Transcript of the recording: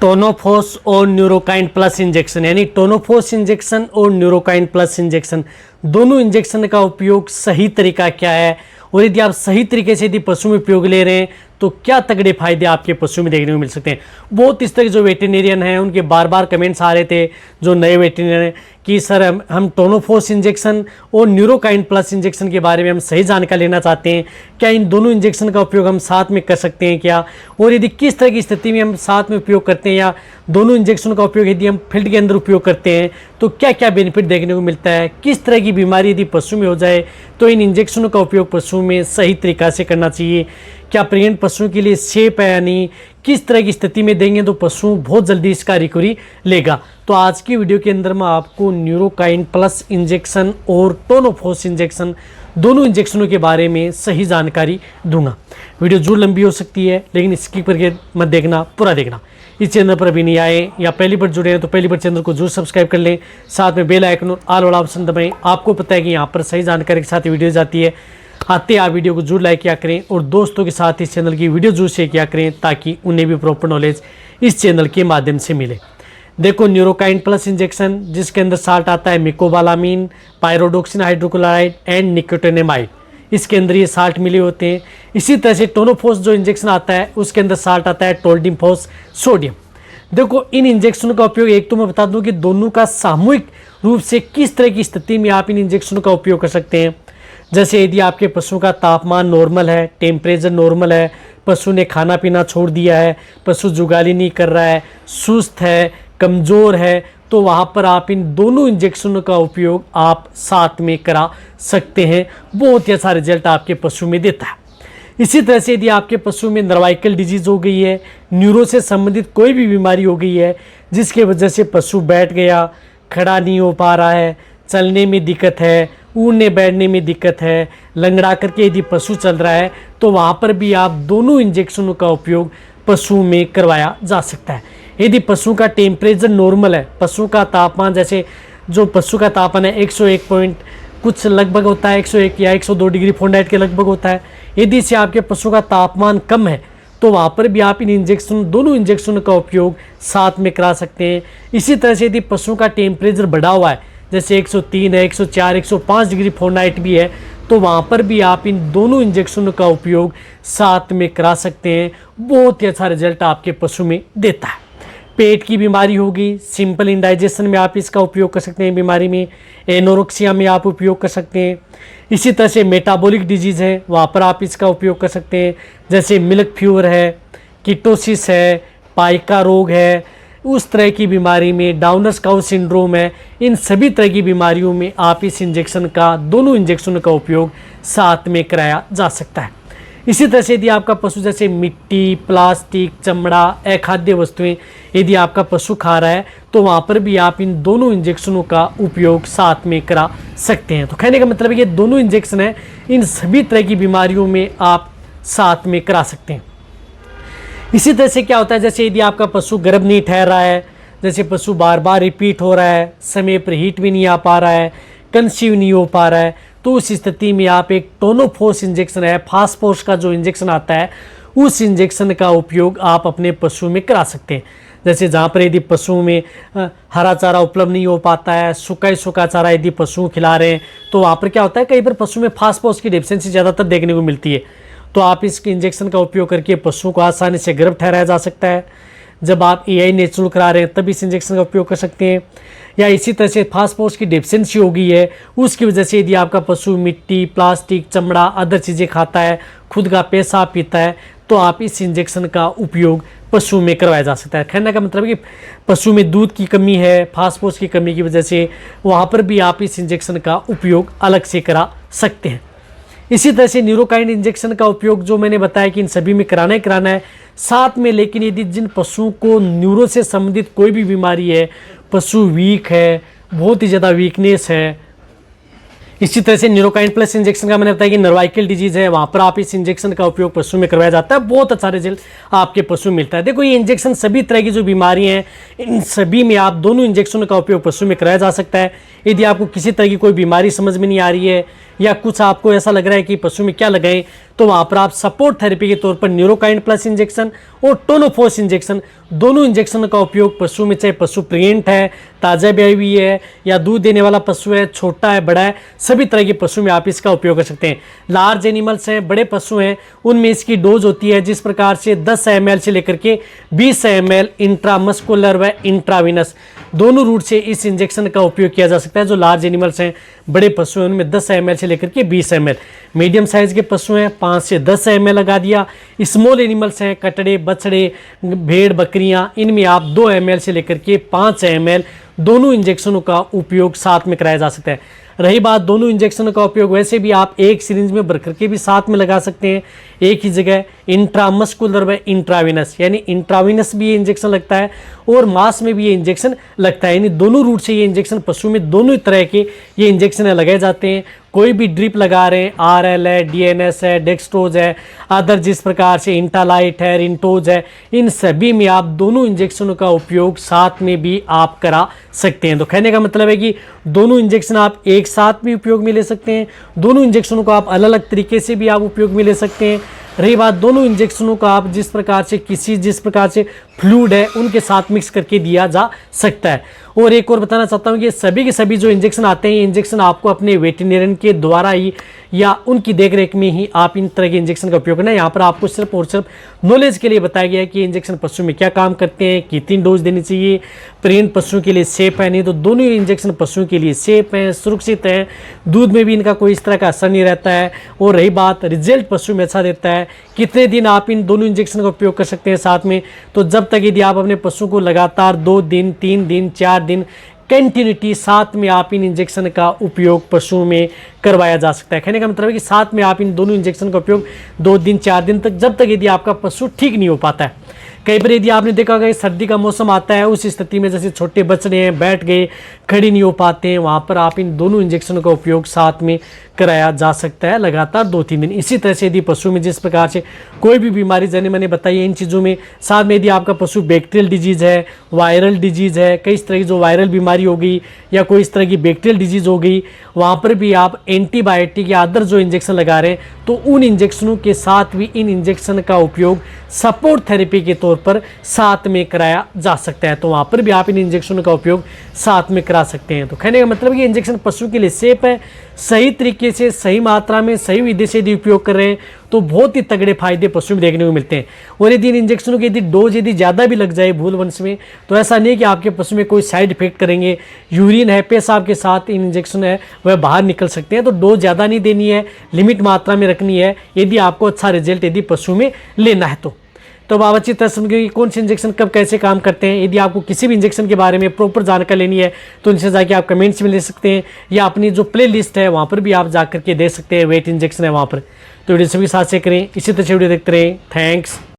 टोनोफोस और Neurokine plus injection, यानी टोनोफोस injection और न्यूरोकाइन प्लस इंजेक्शन दोनों इंजेक्शन का उपयोग सही तरीका क्या है, और यदि आप सही तरीके से यदि पशु में उपयोग ले रहे हैं तो क्या तगड़े फायदे आपके पशु में देखने को मिल सकते हैं। बहुत इस तरह के जो वेटेरिनियन हैं उनके बार बार कमेंट्स आ रहे थे, जो नए वेटेरिनियन हैं, कि सर हम टोनोफोस इंजेक्शन और न्यूरोकाइन प्लस इंजेक्शन के बारे में हम सही जानकारी लेना चाहते हैं, क्या इन दोनों इंजेक्शन का उपयोग हम साथ में कर सकते हैं क्या, और यदि किस तरह की स्थिति में हम साथ में उपयोग करते हैं या दोनों इंजेक्शन का उपयोग यदि हम फील्ड के अंदर उपयोग करते हैं तो क्या क्या बेनिफिट देखने को मिलता है, किस तरह की बीमारी यदि पशु में हो जाए तो इन इंजेक्शनों का उपयोग पशु में सही तरीक़ा से करना चाहिए, क्या प्रेग्नेंट पशुओं के लिए सेफ है या नहीं, किस तरह की स्थिति में देंगे तो पशु बहुत जल्दी इसका रिकवरी लेगा। तो आज की वीडियो के अंदर मैं आपको न्यूरोकाइन प्लस इंजेक्शन और टोनोफोस इंजेक्शन दोनों इंजेक्शनों के बारे में सही जानकारी दूंगा। वीडियो जरूर लंबी हो सकती है लेकिन स्किप करके मत देखना, पूरा देखना। इस चैनल पर अभी नहीं आए या पहली बार जुड़े हैं तो पहली बार चैनल को जरूर सब्सक्राइब कर लें, साथ में बेल आइकन और ऑल वाला ऑप्शन दबाएं। आपको पता है कि यहाँ पर सही जानकारी के साथ वीडियो जाती है, आते आप वीडियो को जरूर लाइक किया करें और दोस्तों के साथ इस चैनल की वीडियो जरूर शेयर किया करें ताकि उन्हें भी प्रॉपर नॉलेज इस चैनल के माध्यम से मिले। देखो, न्यूरोकाइन प्लस इंजेक्शन जिसके अंदर साल्ट आता है मिकोबालामीन, पायरोडोक्सिन हाइड्रोक्लोराइड एंड निकोटिनामाइड, इसके अंदर ये साल्ट मिले होते हैं। इसी तरह से टोनोफोस जो इंजेक्शन आता है उसके अंदर साल्ट आता है टोल्डिमफॉस सोडियम। देखो, इन इंजेक्शनों का उपयोग एक तो मैं बता दूं कि दोनों का सामूहिक रूप से किस तरह की स्थिति में आप इन इंजेक्शनों का उपयोग कर सकते हैं। जैसे यदि आपके पशु का तापमान नॉर्मल है, टेम्परेचर नॉर्मल है, पशु ने खाना पीना छोड़ दिया है, पशु जुगाली नहीं कर रहा है, सुस्त है, कमज़ोर है, तो वहाँ पर आप इन दोनों इंजेक्शनों का उपयोग आप साथ में करा सकते हैं। बहुत ही अच्छा रिजल्ट आपके पशु में देता है। इसी तरह से यदि आपके पशु में नर्वाइकल डिजीज़ हो गई है, न्यूरो से संबंधित कोई भी बीमारी हो गई है जिसके वजह से पशु बैठ गया, खड़ा नहीं हो पा रहा है, चलने में दिक्कत है, उड़ने बैठने में दिक्कत है, लंगड़ा करके यदि पशु चल रहा है तो वहाँ पर भी आप दोनों इंजेक्शनों का उपयोग पशु में करवाया जा सकता है। यदि पशु का टेम्परेचर नॉर्मल है, पशु का तापमान, जैसे जो पशु का तापमान है 101 पॉइंट कुछ लगभग होता है, 101 या 102 डिग्री फ़ारेनहाइट के लगभग होता है, यदि से आपके पशु का तापमान कम है तो वहाँ पर भी आप इन इंजेक्शन दोनों इंजेक्शनों का उपयोग साथ में करा सकते हैं। इसी तरह से यदि पशु का टेम्परेचर बढ़ा हुआ है, जैसे 103 है, 104, 105 डिग्री फ़ारेनहाइट भी है, तो वहाँ पर भी आप इन दोनों इंजेक्शनों का उपयोग साथ में करा सकते हैं। बहुत ही अच्छा रिजल्ट आपके पशु में देता है। पेट की बीमारी होगी, सिंपल इंडाइजेशन में आप इसका उपयोग कर सकते हैं, बीमारी में एनोरेक्सिया में आप उपयोग कर सकते हैं। इसी तरह से मेटाबॉलिक डिजीज़ है, वहाँ पर आप इसका उपयोग कर सकते हैं, जैसे मिल्क फीवर है, कीटोसिस है, पाइका रोग है, उस तरह की बीमारी में डाउनर्स काउ सिंड्रोम है, इन सभी तरह की बीमारियों में आप इस इंजेक्शन का दोनों इंजेक्शनों का उपयोग साथ में कराया जा सकता है। इसी तरह से यदि आपका पशु जैसे मिट्टी, प्लास्टिक, चमड़ा, अखाद्य वस्तुएं यदि आपका पशु खा रहा है तो वहाँ पर भी आप इन दोनों इंजेक्शनों का उपयोग साथ में करा सकते हैं। तो कहने का मतलब है ये दोनों इंजेक्शन है, इन सभी तरह की बीमारियों में आप साथ में करा सकते हैं। इसी तरह से क्या होता है, जैसे यदि आपका पशु गर्भ नहीं ठहर रहा है, जैसे पशु बार बार रिपीट हो रहा है, समय पर हीट भी नहीं आ पा रहा है, कंसीव नहीं हो पा रहा है, तो उस स्थिति में आप एक टोनोफोस इंजेक्शन है, फास्फोर्स का जो इंजेक्शन आता है उस इंजेक्शन का उपयोग आप अपने पशु में करा सकते हैं। जैसे जहाँ पर यदि पशु में हरा चारा उपलब्ध नहीं हो पाता है, सूखा चारा यदि पशु खिला रहे हैं तो वहाँ पर क्या होता है, कई बार पशु में फास्फोर्स की डेफिशिएंसी ज़्यादातर देखने को मिलती है, तो आप इस इंजेक्शन का उपयोग करके पशु को आसानी से गर्भ ठहराया जा सकता है। जब आप एआई नेचुरल करा रहे हैं तब इस इंजेक्शन का उपयोग कर सकते हैं। या इसी तरह से फास्फोरस की डेफिशिएंसी हो गई है, उसकी वजह से यदि आपका पशु मिट्टी, प्लास्टिक, चमड़ा, अदर चीज़ें खाता है, खुद का पेशाब पीता है, तो आप इस इंजेक्शन का उपयोग पशु में करवाया जा सकता है। कहने का मतलब कि पशु में दूध की कमी है, फास्फोरस की कमी की वजह से वहाँ पर भी आप इस इंजेक्शन का उपयोग अलग से करा सकते हैं। इसी तरह से न्यूरोकाइन इंजेक्शन का उपयोग जो मैंने बताया कि इन सभी में कराना है साथ में, लेकिन यदि जिन पशुओं को न्यूरो से संबंधित कोई भी बीमारी है, पशु वीक है, बहुत ही ज़्यादा वीकनेस है, इसी तरह से न्यूरोकाइन प्लस इंजेक्शन का मैंने बताया कि नर्वाइकल डिजीज़ है, वहाँ पर आप इस इंजेक्शन का उपयोग पशु में करवाया जाता है, बहुत अच्छा रिजल्ट आपके पशु मिलता है। देखो, ये इंजेक्शन सभी तरह की जो बीमारियाँ हैं इन सभी में आप दोनों इंजेक्शनों का उपयोग पशु में कराया जा सकता है। यदि आपको किसी तरह की कोई बीमारी समझ में नहीं आ रही है या कुछ आपको ऐसा लग रहा है कि पशु में क्या लगाएं, तो वहाँ पर आप सपोर्ट थेरेपी के तौर पर न्यूरोकाइंड प्लस इंजेक्शन और टोनोफोर्स इंजेक्शन, दोनों इंजेक्शन का उपयोग पशु में, चाहे पशु प्रेग्नेंट है, ताज़ा ब्याई हुई है या दूध देने वाला पशु है, छोटा है, बड़ा है, सभी तरह के पशु में आप इसका उपयोग कर सकते हैं। लार्ज एनिमल्स हैं, बड़े पशु हैं, उनमें इसकी डोज होती है जिस प्रकार से 10 ml से लेकर के 20 ml इंट्रामस्कुलर व इंट्राविनस दोनों रूट से इस इंजेक्शन का उपयोग किया जा सकता है। जो लार्ज एनिमल्स हैं, बड़े पशु हैं, उनमें 10 ml से लेकर के 20 ml, मीडियम साइज के पशु हैं 5 से 10 ml लगा दिया। स्मॉल एनिमल्स हैं, कटड़े, बछड़े, भेड़, बकरियां, इनमें आप 2 ml से लेकर के 5 ml दोनों इंजेक्शनों का उपयोग साथ में कराया जा सकता है। रही बात दोनों इंजेक्शनों का उपयोग, वैसे भी आप एक सिरिंज में भर करके भी साथ में लगा सकते हैं एक ही जगह, इंट्रामस्कुलर व इंट्राविनस, यानी इंट्राविनस भी ये इंजेक्शन लगता है और मास में भी ये इंजेक्शन लगता है, यानी दोनों रूट से ये इंजेक्शन पशु में दोनों तरह के ये इंजेक्शन लगाए जाते हैं। कोई भी ड्रिप लगा रहे हैं, RL है, DNS है, डेक्सट्रोज है, अदर जिस प्रकार से इंटालाइट है, रिंटोज है, इन सभी में आप दोनों इंजेक्शनों का उपयोग साथ में भी आप करा सकते हैं। तो कहने का मतलब है कि दोनों इंजेक्शन आप एक साथ भी उपयोग में ले सकते हैं, दोनों इंजेक्शनों को आप अलग अलग तरीके से भी आप उपयोग में ले सकते हैं। रही बात दोनों इंजेक्शनों को आप जिस प्रकार से फ्लूइड है उनके साथ मिक्स करके दिया जा सकता है। और एक और बताना चाहता हूँ कि सभी के सभी जो इंजेक्शन आते हैं, ये इंजेक्शन आपको अपने वेटरनरियन के द्वारा ही या उनकी देखरेख में ही आप इन तरह के इंजेक्शन का उपयोग करना है। यहाँ पर आपको सिर्फ और सिर्फ नॉलेज के लिए बताया गया है कि इंजेक्शन पशु में क्या काम करते हैं, कितनी डोज देनी चाहिए, प्रेग्नेंट पशु के लिए सेफ है, नहीं तो दोनों ही इंजेक्शन पशु के लिए सेफ हैं, सुरक्षित हैं, दूध में भी इनका कोई इस तरह का असर नहीं रहता है। और रही बात रिजल्ट पशु में अच्छा देता है, कितने दिन आप इन दोनों इंजेक्शन का उपयोग कर सकते हैं साथ में, तो जब तक यदि आप अपने पशु को लगातार 2 दिन, 3 दिन, 4 दिन कंटिन्यूटी साथ में आप इन इंजेक्शन का उपयोग पशु में करवाया जा सकता है। कहने का मतलब है कि साथ में आप इन दोनों इंजेक्शन का उपयोग 2 दिन, 4 दिन तक, जब तक यदि आपका पशु ठीक नहीं हो पाता है। कई बार यदि आपने देखा होगा सर्दी का मौसम आता है, उस स्थिति में जैसे छोटे बच्चे हैं, बैठ गए, खड़ी नहीं हो पाते हैं, वहाँ पर आप इन दोनों इंजेक्शनों का उपयोग साथ में कराया जा सकता है लगातार 2-3 दिन। इसी तरह से यदि पशु में जिस प्रकार से कोई भी बीमारी, जैसे मैंने बताई है इन चीज़ों में, साथ में यदि आपका पशु बैक्टीरियल डिजीज़ है, वायरल डिजीज़ है, कई इस तरह की जो वायरल बीमारी हो गई या कोई इस तरह की बैक्टीरियल डिजीज़ हो गई, वहाँ पर भी आप एंटीबायोटिक या अदर जो इंजेक्शन लगा रहे हैं, तो उन इंजेक्शनों के साथ भी इन इंजेक्शन का उपयोग सपोर्ट थेरेपी के तौर पर साथ में कराया जा सकता है। तो वहाँ पर भी आप इन इंजेक्शनों का उपयोग साथ में करा सकते हैं। तो कहने का मतलब कि इंजेक्शन पशु के लिए सेफ है, सही तरीके से, सही मात्रा में, सही विधि से यदि उपयोग कर रहे हैं तो बहुत ही तगड़े फायदे पशु में देखने को मिलते हैं। और यदि इन इंजेक्शनों की यदि डोज यदि ज़्यादा भी लग जाए भूलवंश में, तो ऐसा नहीं कि आपके पशु में कोई साइड इफेक्ट करेंगे। यूरिन है, पेशाब के साथ इन इंजेक्शन है वह बाहर निकल सकते हैं। तो डोज ज़्यादा नहीं देनी है, लिमिट मात्रा में रखनी है यदि आपको अच्छा रिजल्ट यदि पशु में लेना है तो आप अच्छी तरह समझिए कि कौन से इंजेक्शन कब कैसे काम करते हैं। यदि आपको किसी भी इंजेक्शन के बारे में प्रॉपर जानकारी लेनी है तो इनसे जाके आप कमेंट्स में ले सकते हैं, या अपनी जो प्ले लिस्ट है वहाँ पर भी आप जा करके दे सकते हैं, वेट इंजेक्शन है वहाँ पर। तो वीडियो सभी साथ से करें, इसी तरह से वीडियो देखते रहें। थैंक्स।